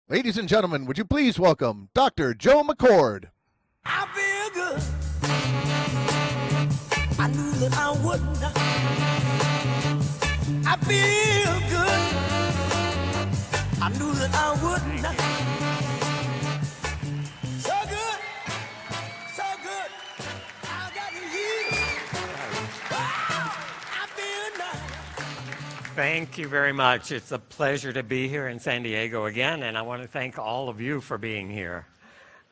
Ladies and gentlemen, would you please welcome Dr. Joe McCord. I feel good. I knew that I wouldn't. I feel good. I knew that I wouldn't. So good. So good. I got you. Wow. I feel nice. Thank you very much. It's a pleasure to be here in San Diego again, and I want to thank all of you for being here.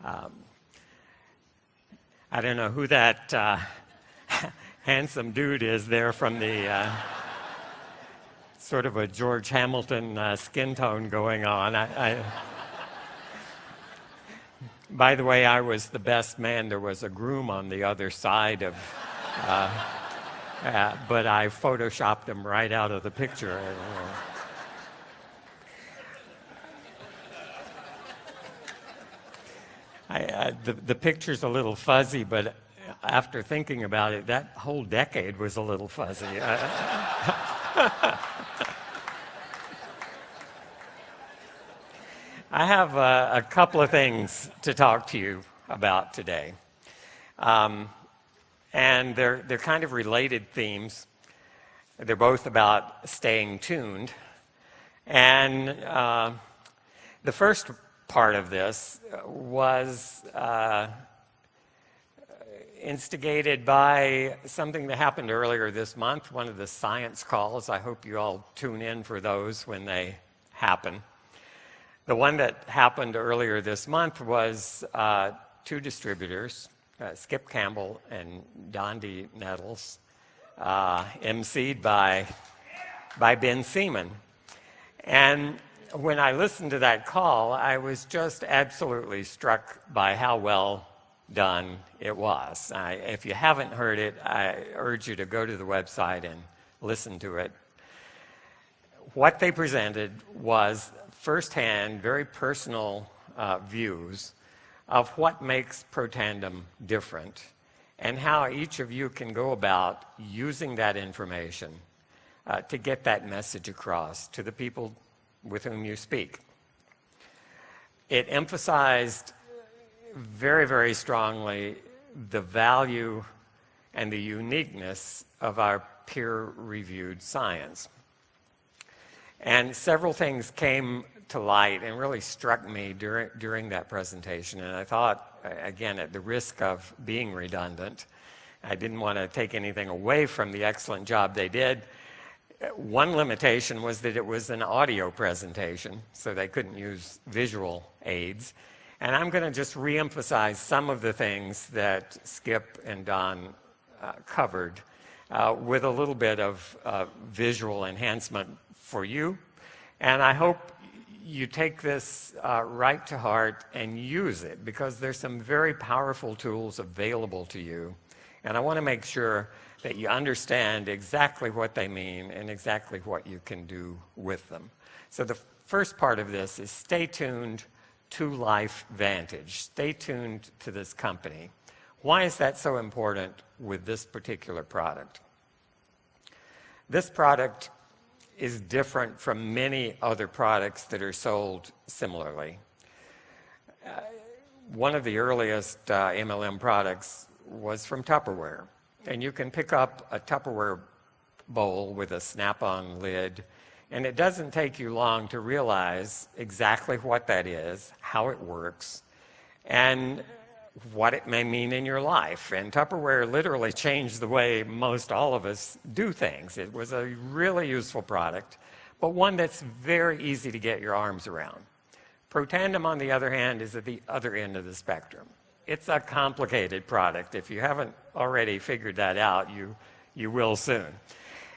I don't know who that handsome dude is there from the sort of a George Hamilton skin tone going on. By the way, I was the best man. There was a groom on the other side of... but I photoshopped him right out of the picture. The picture's a little fuzzy, but after thinking about it, that whole decade was a little fuzzy. I have a couple of things to talk to you about today. And they're kind of related themes. They're both about staying tuned. And the first part of this was instigated by something that happened earlier this month, one of the science calls. I hope you all tune in for those when they happen. The one that happened earlier this month was two distributors, Skip Campbell and Dondi Nettles, emceed by Ben Seaman. And when I listened to that call, I was just absolutely struck by how well done it was. If you haven't heard it, I urge you to go to the website and listen to it. What they presented was firsthand, very personal views of what makes Protandim different and how each of you can go about using that information to get that message across to the people with whom you speak. It emphasized very, very strongly the value and the uniqueness of our peer-reviewed science. And several things came to light and really struck me during that presentation. And I thought, again, at the risk of being redundant, I didn't want to take anything away from the excellent job they did. One limitation was that it was an audio presentation, so they couldn't use visual aids. And I'm going to just reemphasize some of the things that Skip and Don covered with a little bit of visual enhancement for you. And I hope you take this right to heart and use it, because there's some very powerful tools available to you. And I want to make sure that you understand exactly what they mean and exactly what you can do with them. So the first part of this is stay tuned to LifeVantage. Stay tuned to this company. Why is that so important with this particular product? This product is different from many other products that are sold similarly. One of the earliest MLM products was from Tupperware. And you can pick up a Tupperware bowl with a snap-on lid, and it doesn't take you long to realize exactly what that is, how it works, and what it may mean in your life. And Tupperware literally changed the way most all of us do things. It was a really useful product, but one that's very easy to get your arms around. Protandim, on the other hand, is at the other end of the spectrum. It's a complicated product. If you haven't already figured that out, you will soon.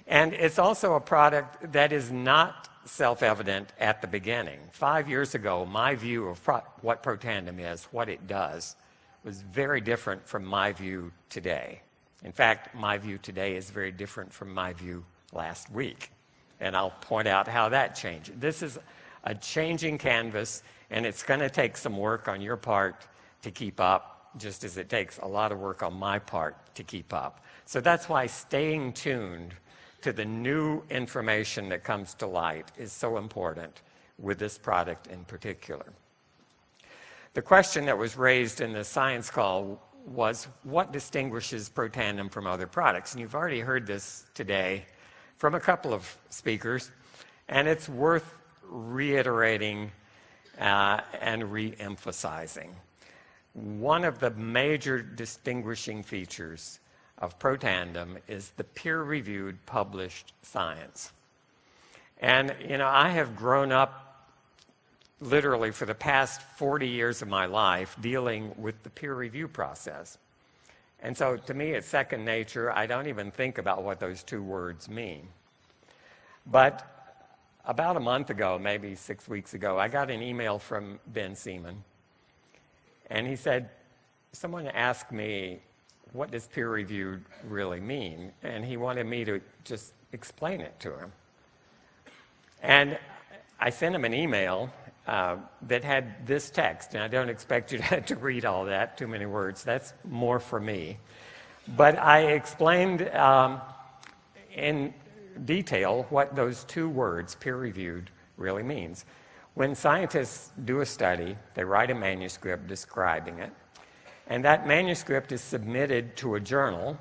And it's also a product that is not self-evident at the beginning. 5 years ago, my view of what Protandim is, what it does, was very different from my view today. In fact, my view today is very different from my view last week. And I'll point out how that changed. This is a changing canvas, and it's going to take some work on your part to keep up, just as it takes a lot of work on my part to keep up. So that's why staying tuned to the new information that comes to light is so important with this product in particular. The question that was raised in the science call was, what distinguishes Protandim from other products? And you've already heard this today from a couple of speakers, and it's worth reiterating and re-emphasizing. One of the major distinguishing features of Protandim is the peer-reviewed published science. And, you know, I have grown up literally for the past 40 years of my life dealing with the peer review process. And so to me, it's second nature. I don't even think about what those two words mean. But about a month ago, maybe 6 weeks ago, I got an email from Ben Seaman. And he said, someone asked me, what does peer reviewed really mean? And he wanted me to just explain it to him. And I sent him an email that had this text, and I don't expect you to read all that, too many words. That's more for me. But I explained in detail what those two words, peer-reviewed, really means. When scientists do a study, they write a manuscript describing it, and that manuscript is submitted to a journal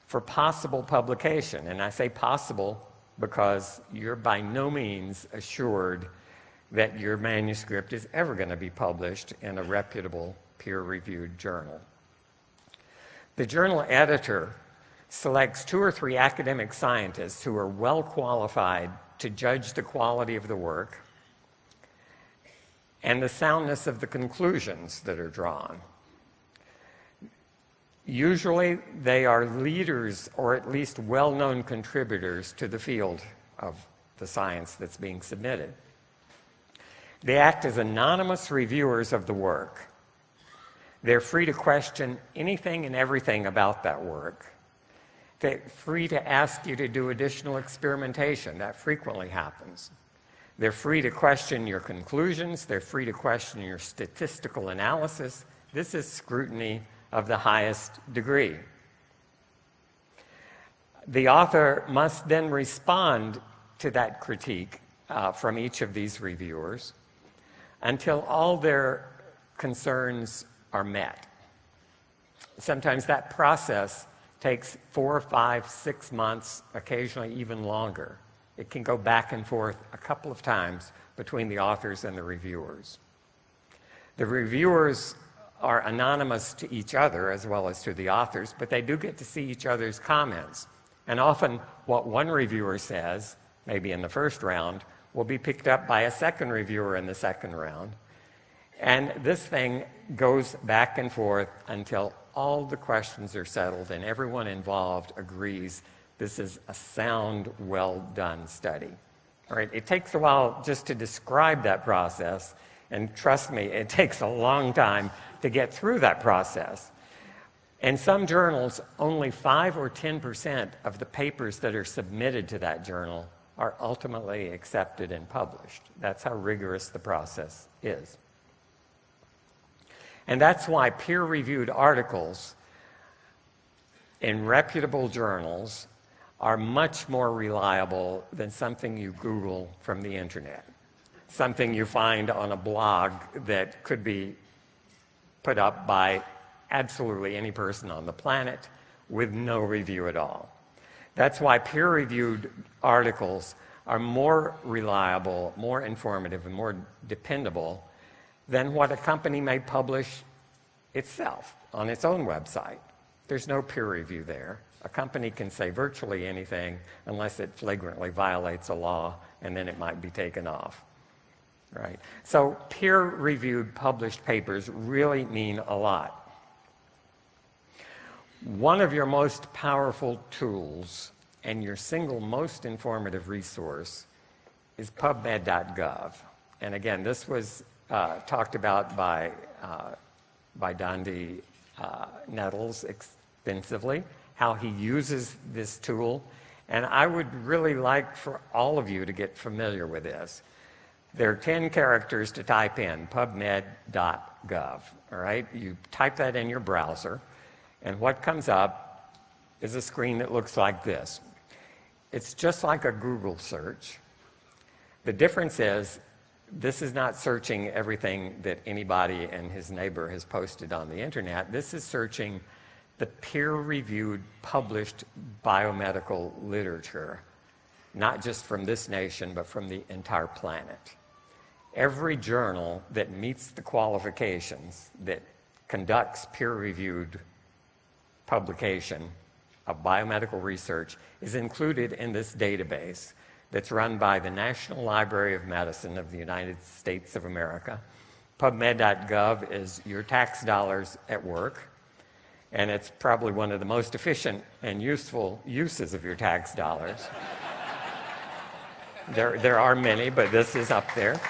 for possible publication. And I say possible because you're by no means assured that your manuscript is ever going to be published in a reputable peer-reviewed journal. The journal editor selects 2 or 3 academic scientists who are well qualified to judge the quality of the work and the soundness of the conclusions that are drawn. Usually they are leaders or at least well-known contributors to the field of the science that's being submitted. They act as anonymous reviewers of the work. They're free to question anything and everything about that work. They're free to ask you to do additional experimentation. That frequently happens. They're free to question your conclusions. They're free to question your statistical analysis. This is scrutiny of the highest degree. The author must then respond to that critique from each of these reviewers until all their concerns are met. Sometimes that process takes 4, 5, 6 months, occasionally even longer. It can go back and forth a couple of times between the authors and the reviewers. The reviewers are anonymous to each other as well as to the authors, but they do get to see each other's comments. And often what one reviewer says, maybe in the first round, will be picked up by a second reviewer in the second round. And this thing goes back and forth until all the questions are settled and everyone involved agrees this is a sound, well-done study. All right, it takes a while just to describe that process, and trust me, it takes a long time to get through that process. In some journals, only 5 or 10% of the papers that are submitted to that journal are ultimately accepted and published. That's how rigorous the process is. And that's why peer-reviewed articles in reputable journals are much more reliable than something you Google from the internet, something you find on a blog that could be put up by absolutely any person on the planet with no review at all. That's why peer-reviewed articles are more reliable, more informative, and more dependable than what a company may publish itself on its own website. There's no peer review there. A company can say virtually anything unless it flagrantly violates a law, and then it might be taken off. Right? So peer-reviewed published papers really mean a lot. One of your most powerful tools and your single most informative resource is PubMed.gov. And again, this was talked about by Dundee Nettles extensively, how he uses this tool. And I would really like for all of you to get familiar with this. There are 10 characters to type in, pubmed.gov, all right? You type that in your browser, and what comes up is a screen that looks like this. It's just like a Google search. The difference is this is not searching everything that anybody and his neighbor has posted on the internet. This is searching the peer-reviewed, published biomedical literature, not just from this nation, but from the entire planet. Every journal that meets the qualifications, that conducts peer-reviewed publication of biomedical research, is included in this database that's run by the National Library of Medicine of the United States of America. PubMed.gov is your tax dollars at work, and it's probably one of the most efficient and useful uses of your tax dollars. There are many, but this is up there.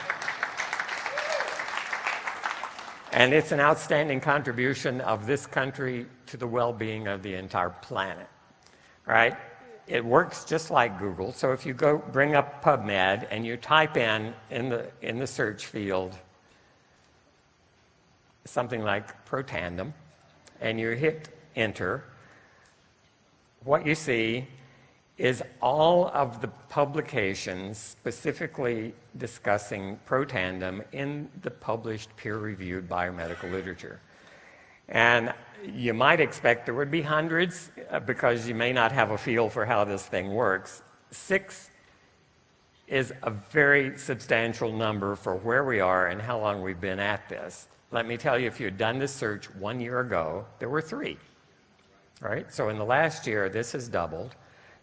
And it's an outstanding contribution of this country to the well-being of the entire planet, right? It works just like Google. So if you go bring up PubMed and you type in the search field something like Protandim, and you hit enter, what you see is all of the publications specifically discussing Protandim in the published peer-reviewed biomedical literature. And you might expect there would be hundreds because you may not have a feel for how this thing works. 6 is a very substantial number for where we are and how long we've been at this. Let me tell you, if you had done this search 1 year ago, there were 3. Right? So in the last year, this has doubled.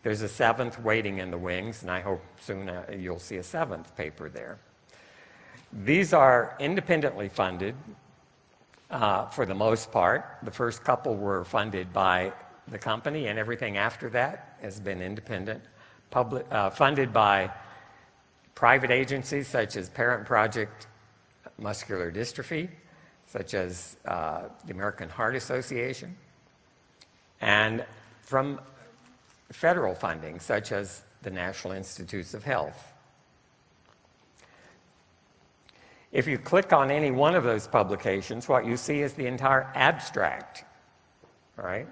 There's a 7th waiting in the wings, and I hope soon you'll see a 7th paper there. These are independently funded for the most part. The first couple were funded by the company, and everything after that has been independent, funded by private agencies such as Parent Project Muscular Dystrophy, such as the American Heart Association, and from federal funding, such as the National Institutes of Health. If you click on any one of those publications, what you see is the entire abstract, right?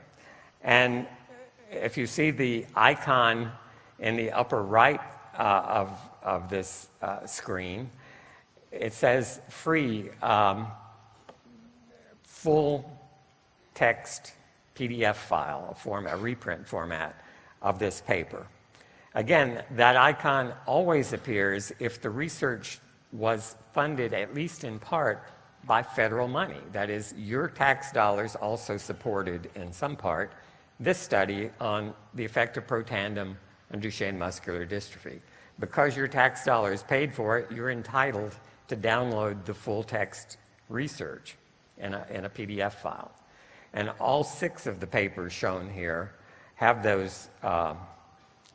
And if you see the icon in the upper right of this screen, it says free full text PDF file, a reprint format of this paper. Again, that icon always appears if the research was funded, at least in part, by federal money. That is, your tax dollars also supported, in some part, this study on the effect of Protandim on Duchenne muscular dystrophy. Because your tax dollars paid for it, you're entitled to download the full text research in a PDF file. And all 6 of the papers shown here have those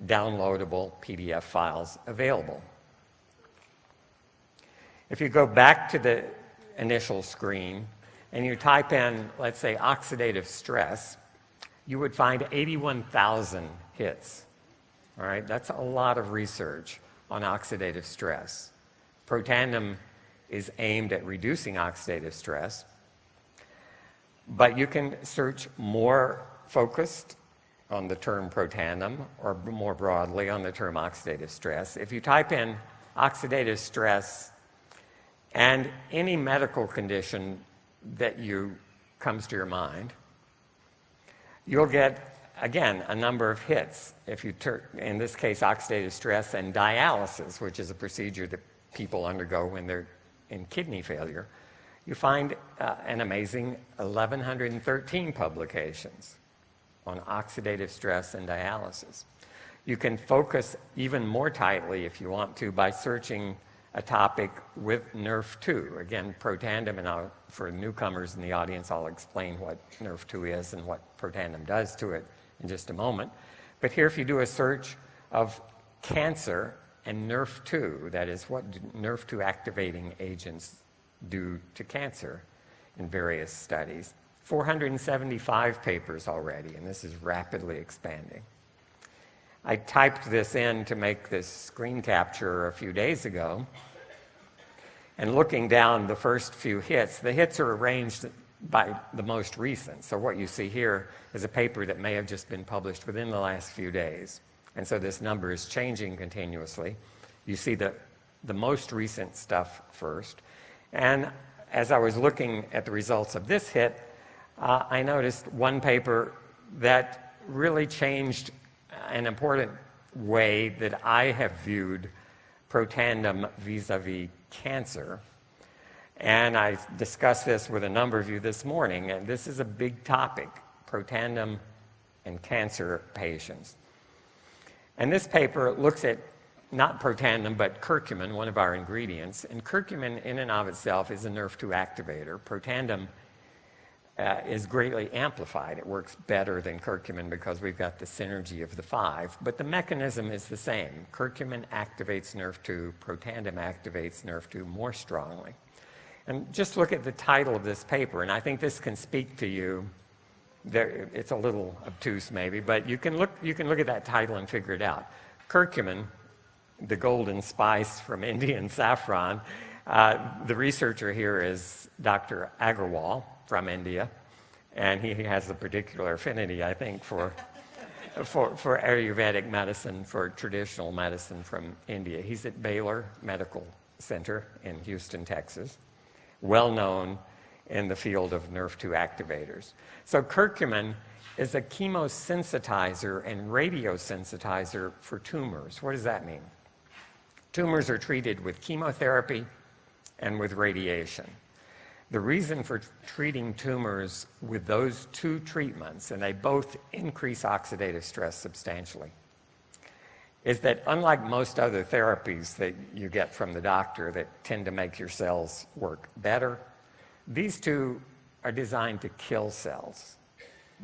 downloadable PDF files available. If you go back to the initial screen and you type in, let's say, oxidative stress, you would find 81,000 hits. All right, that's a lot of research on oxidative stress. Protandim is aimed at reducing oxidative stress, but you can search more focused on the term Protandim or more broadly on the term oxidative stress. If you type in oxidative stress and any medical condition that comes to your mind, you'll get, again, a number of hits. If you in this case, oxidative stress and dialysis, which is a procedure that people undergo when they're in kidney failure, you find an amazing 1,113 publications on oxidative stress and dialysis. You can focus even more tightly, if you want to, by searching a topic with NRF2. Again, Protandim, and for newcomers in the audience, I'll explain what NRF2 is and what Protandim does to it in just a moment. But here, if you do a search of cancer and NRF2, that is, what do NRF2 activating agents do to cancer in various studies, 475 papers already, and this is rapidly expanding. I typed this in to make this screen capture a few days ago, and looking down the first few hits, the hits are arranged by the most recent. So what you see here is a paper that may have just been published within the last few days. And so this number is changing continuously. You see the the most recent stuff first. And as I was looking at the results of this hit, I noticed one paper that really changed an important way that I have viewed Protandim vis-a-vis cancer. And I discussed this with a number of you this morning, and this is a big topic, Protandim and cancer patients. And this paper looks at not Protandim, but curcumin, one of our ingredients. And curcumin in and of itself is a NRF2 activator. Protandim is greatly amplified. It works better than curcumin because we've got the synergy of the 5, but the mechanism is the same. Curcumin activates NRF2, Protandim activates NRF2 more strongly. And just look at the title of this paper, and I think this can speak to you. It's a little obtuse maybe, but you can look at that title and figure it out. Curcumin, the golden spice from Indian saffron, the researcher here is Dr. Agarwal from India, and he has a particular affinity, I think, for Ayurvedic medicine, for traditional medicine from India. He's at Baylor Medical Center in Houston, Texas, well known in the field of NRF2 activators. So curcumin is a chemosensitizer and radiosensitizer for tumors. What does that mean? Tumors are treated with chemotherapy and with radiation. The reason for treating tumors with those two treatments, and they both increase oxidative stress substantially, is that unlike most other therapies that you get from the doctor that tend to make your cells work better, these two are designed to kill cells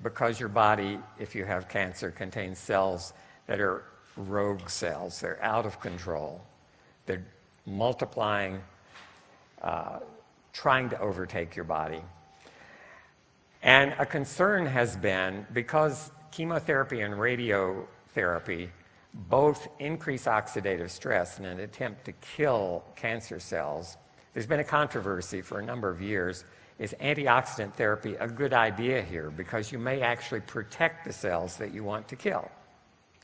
because your body, if you have cancer, contains cells that are rogue cells. They're out of control. They're multiplying, trying to overtake your body. And a concern has been, because chemotherapy and radiotherapy both increase oxidative stress in an attempt to kill cancer cells, there's been a controversy for a number of years. Is antioxidant therapy a good idea here? Because you may actually protect the cells that you want to kill.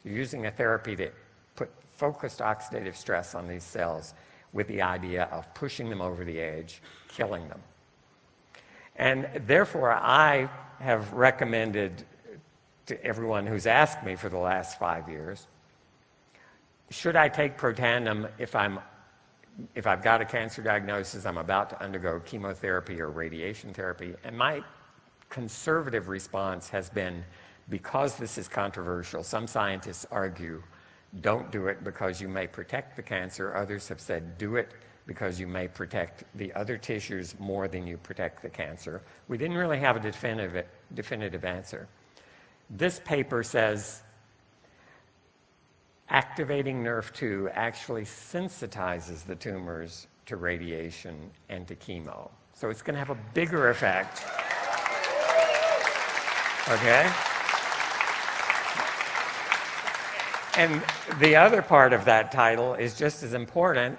You're using a therapy to put focused oxidative stress on these cells with the idea of pushing them over the edge, killing them. And therefore, I have recommended to everyone who's asked me for the last 5 years, should I take Protandim if I've got a cancer diagnosis, I'm about to undergo chemotherapy or radiation therapy? And my conservative response has been, because this is controversial, some scientists argue, don't do it because you may protect the cancer. Others have said, do it because you may protect the other tissues more than you protect the cancer. We didn't really have a definitive answer. This paper says activating NRF2 actually sensitizes the tumors to radiation and to chemo. So it's going to have a bigger effect. Okay? And the other part of that title is just as important.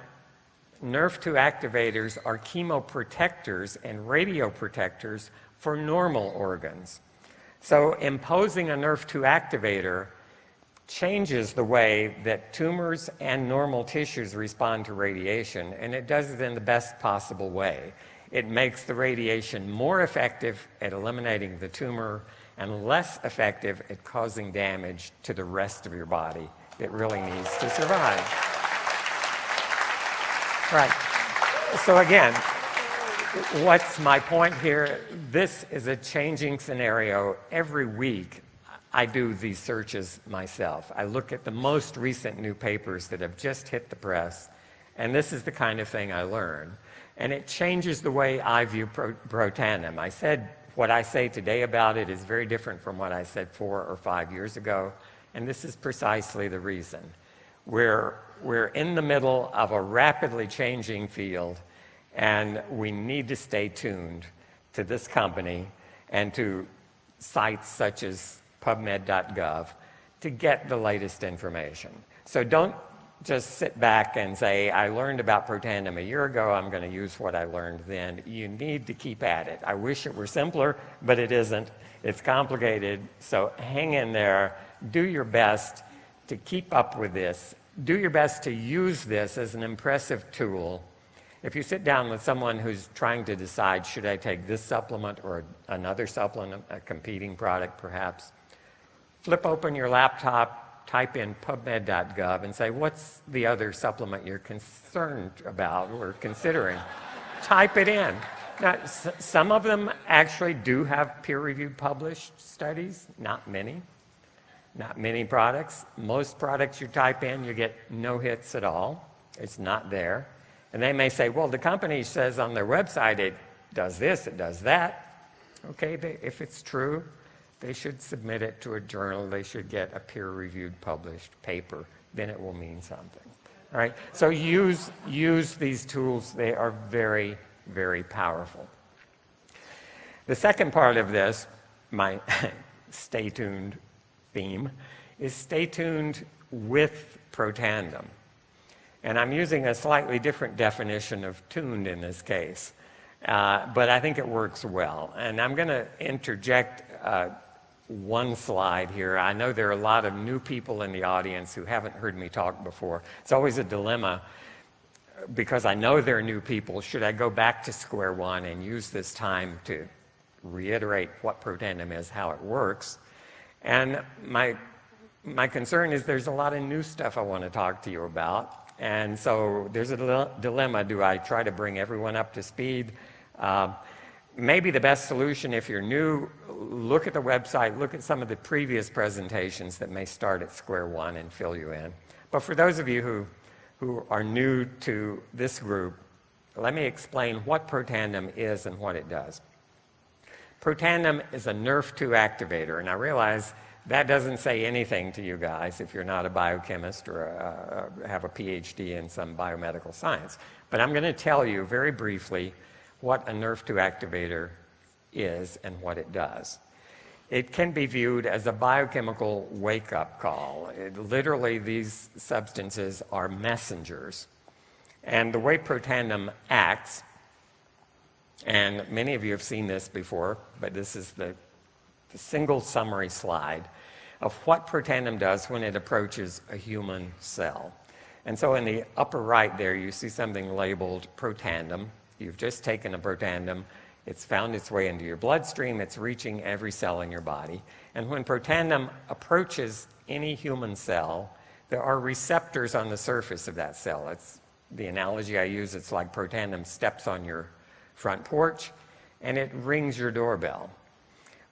NRF2 activators are chemoprotectors and radioprotectors for normal organs. So imposing a NRF2 activator changes the way that tumors and normal tissues respond to radiation, and it does it in the best possible way. It makes the radiation more effective at eliminating the tumor and less effective at causing damage to the rest of your body that really needs to survive. Right. So again, what's my point here? This is a changing scenario. Every week, I do these searches myself. I look at the most recent new papers that have just hit the press, and this is the kind of thing I learn. And it changes the way I view Protandim. I said what I say today about it is very different from what I said 4 or 5 years ago, and this is precisely the reason. We're in the middle of a rapidly changing field, and we need to stay tuned to this company and to sites such as PubMed.gov to get the latest information. So don't just sit back and say, I learned about Protandim a year ago, I'm going to use what I learned then. You need to keep at it. I wish it were simpler, but it isn't. It's complicated, so hang in there. Do your best to keep up with this. do your best to use this as an impressive tool. If you sit down with someone who's trying to decide, should I take this supplement or another supplement, a competing product perhaps, flip open your laptop, type in pubmed.gov and say, what's the other supplement you're concerned about or considering? Type it in. Now, some of them actually do have peer-reviewed published studies, not many. Not many products. Most products you type in, you get no hits at all. It's not there. And they may say, well, the company says on their website it does this, it does that. Okay, if it's true, they should submit it to a journal. They should get a peer-reviewed published paper. Then it will mean something. All right, so use these tools. They are very, very powerful. The second part of this, my stay tuned theme, is stay tuned with Protandim. And I'm using a slightly different definition of tuned in this case, but I think it works well. And I'm going to interject one slide here. I know there are a lot of new people in the audience who haven't heard me talk before. It's always a dilemma because I know there are new people. Should I go back to square one and use this time to reiterate what Protandim is, how it works? And my concern is there's a lot of new stuff I want to talk to you about. And so there's a dilemma. Do I try to bring everyone up to speed? Maybe the best solution, if you're new, look at the website, look at some of the previous presentations that may start at square one and fill you in. But for those of you who are new to this group, let me explain what Protandim is and what it does. Protandim is a Nrf2 activator, and I realize that doesn't say anything to you guys if you're not a biochemist or have a PhD in some biomedical science. But I'm going to tell you very briefly what a Nrf2 activator is and what it does. It can be viewed as a biochemical wake-up call. Literally, these substances are messengers. And the way Protandim acts, and many of you have seen this before, but this is the single summary slide of what Protandim does when it approaches a human cell. And so in the upper right there, you see something labeled Protandim. You've just taken a Protandim. It's found its way into your bloodstream. It's reaching every cell in your body. And when Protandim approaches any human cell, there are receptors on the surface of that cell. It's the analogy I use. It's like Protandim steps on your front porch, and it rings your doorbell.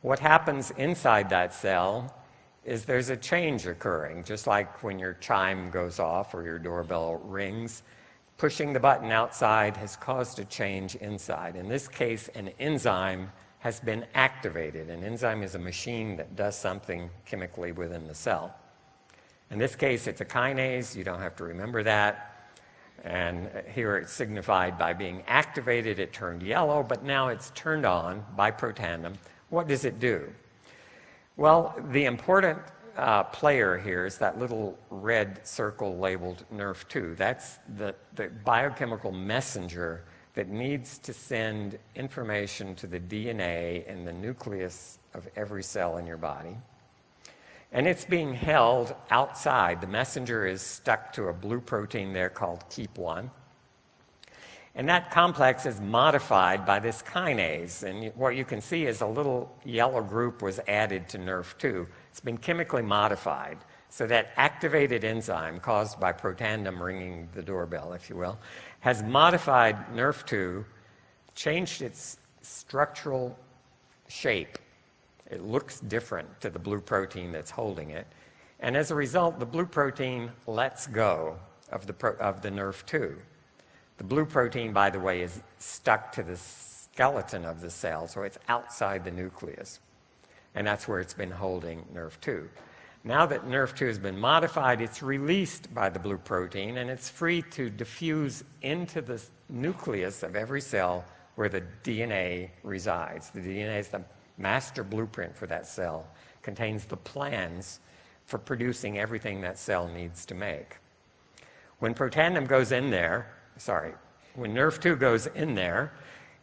What happens inside that cell is there's a change occurring, just like when your chime goes off or your doorbell rings. Pushing the button outside has caused a change inside. In this case, an enzyme has been activated. An enzyme is a machine that does something chemically within the cell. In this case, it's a kinase. You don't have to remember that. And here it's signified by being activated. It turned yellow, but now it's turned on by Protandim. What does it do? Well, the important player here is that little red circle labeled Nrf2. That's the biochemical messenger that needs to send information to the DNA in the nucleus of every cell in your body. And it's being held outside. The messenger is stuck to a blue protein there called KEAP1. And that complex is modified by this kinase. And what you can see is a little yellow group was added to Nrf2. It's been chemically modified. So that activated enzyme caused by Protandim ringing the doorbell, if you will, has modified Nrf2, changed its structural shape. It looks different to the blue protein that's holding it. And as a result, the blue protein lets go of the Nrf2. The blue protein, by the way, is stuck to the skeleton of the cell, so it's outside the nucleus. And that's where it's been holding Nrf2. Now that Nrf2 has been modified, it's released by the blue protein, and it's free to diffuse into the nucleus of every cell where the DNA resides. The DNA is the master blueprint for that cell, contains the plans for producing everything that cell needs to make. When Protandim goes in there, when Nrf2 goes in there,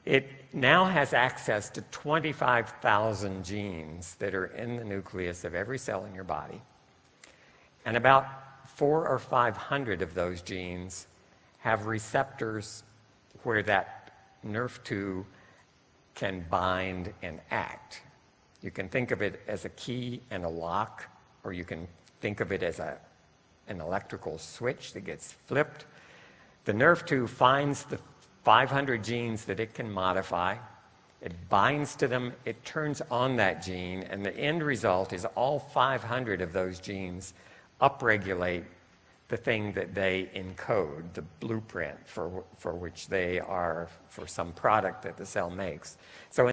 it now has access to 25,000 genes that are in the nucleus of every cell in your body. And about 400 or 500 of those genes have receptors where that NRF2 can bind and act. You can think of it as a key and a lock, or you can think of it as an electrical switch that gets flipped. The NRF2 finds the 500 genes that it can modify. It binds to them, it turns on that gene, and the end result is all 500 of those genes upregulate the thing that they encode, the blueprint for which they are for some product that the cell makes. So